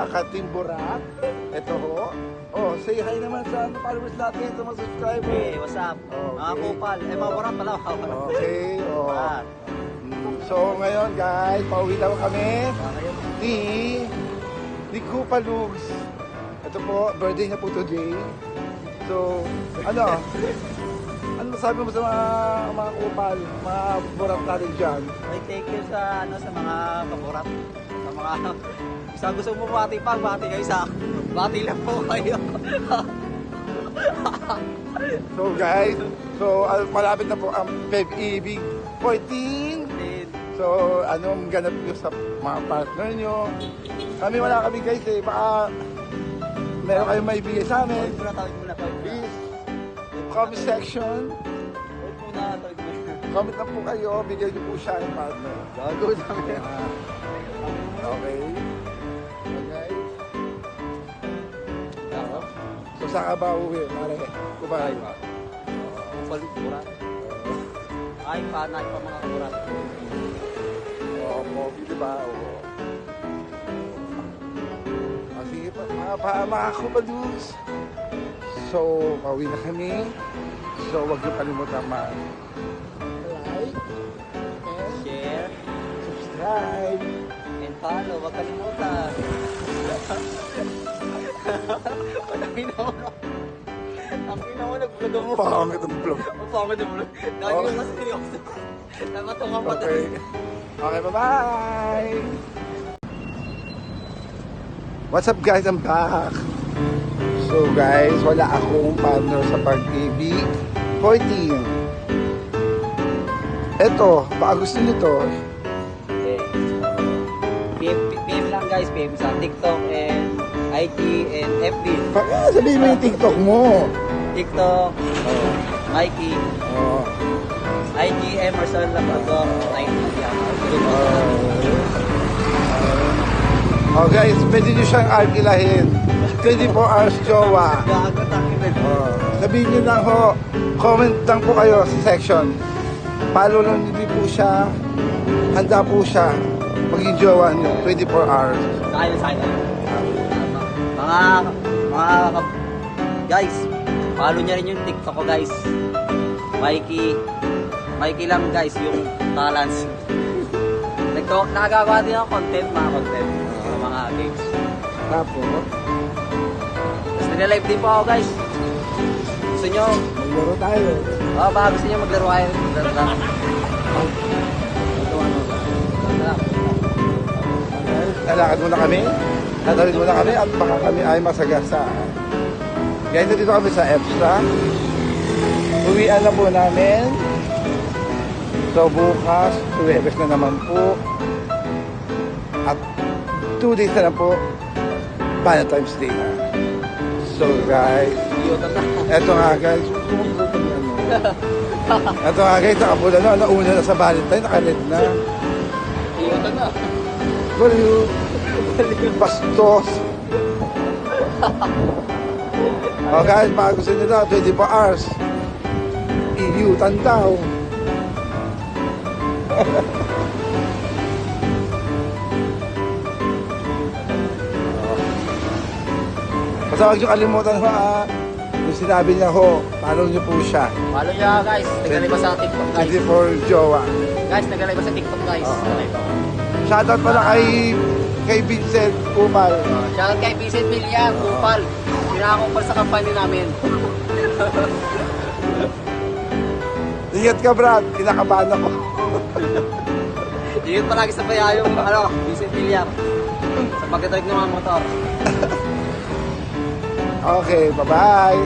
ka-Team Borat. Ito ho. Oh, say hi naman sa followers natin, sa mga subscribers. Hey, what's up? Mga kupal. Eh, mga Borat pala. Okay, oh. Borat. So ngayon guys, pauwi daw kami ni Kupalugs. Ito po, birthday niya po today. So, ano masabi mo sa mga kupal, mga Borat natin dyan? Ay, thank you sa mga kaborat. Sa mga sa gusto mo bati kayo sa bati lang po kayo. So guys, malapit na po ang PEB-EBIG 14. So, anong ganap nyo sa mga partner nyo? Wala kami guys baka meron kayong maibigay sa amin. Tawid muna. Please, comment section. Comment na po kayo, bigay nyo po siya ng partner. Gago namin. Okay. Okay. So, saan ka ba uwi? Pare, kubahay ba? Kupal, Borat. Ay, panay pa mga kaborat. Oo, Pogi, di ba? Oo. Sige pa, mga kupalugs. So, pauwi na kami. So, huwag niyo kalimutan like, and Share subscribe. and follow. Huwag kalimutan. Ang ginawa, nag-vlog mo. Pangit ang vlog. Ang pangit ang vlog. Lagi ko kasi seryoso. Namatungan pa Okay. Okay, bye-bye! What's up guys? I'm back! So guys, wala akong partner sa pag-ibig 14. Eto, baka gusto nito. PM lang guys, PM sa TikTok and IG and FB. Baka sabihin mo yung TikTok mo. TikTok, Mikey, Oh. IG, Emerson Labrador, 90 yan. Oh guys, pwede nyo siyang arkilahin. 24 hours jowa. Gago, takin na. Oh. Sabihin nyo lang ho, comment lang po kayo sa section. Follow lang nyo po siya. Handa po siya maging jowa nyo 24 hours. Sakay. Guys, follow niya rin yung TikTok ko guys. Mikey lang guys, yung balance. Nakagawa din ako mga content sa mga games. Tapos, Tapos nag-live din po ako guys. Gusto nyo? maglaro tayo. Baka gusto nyo maglaro kayo. Maglaro lang. Lalakad muna kami. Tatawid muna kami at baka kami ay masagasa. Guys, dito kami sa EPSA. Uwian na po namin. So bukas, Huwebes na naman po. At 2 days na lang po, Valentine's Day na. So guys, eto nga guys, eto nga guys, nakapula na, nauna na sa Valentine, nakared na. Iyota na. Baliw, bastos. O guys, baka gusto nyo daw, 24 hours, iyutan daw. Basta huwag nyo kalimutan ho, yung sinabi niya ho, follow nyo po siya. Follow nyo guys. Nagalay pa sa TikTok guys. 24 jowa. Guys, nagalay pa sa TikTok guys. Shoutout pala kay Vincent Kupal. Shoutout kay Vincent Villar, Kupal. Pinakakupal sa kampanya namin. Ingat ka Brad, kinakabahan ako. Ingat palagi sa baya yung Vincent Villar. Sa pagdadrive ng mga motor. Okay, bye-bye.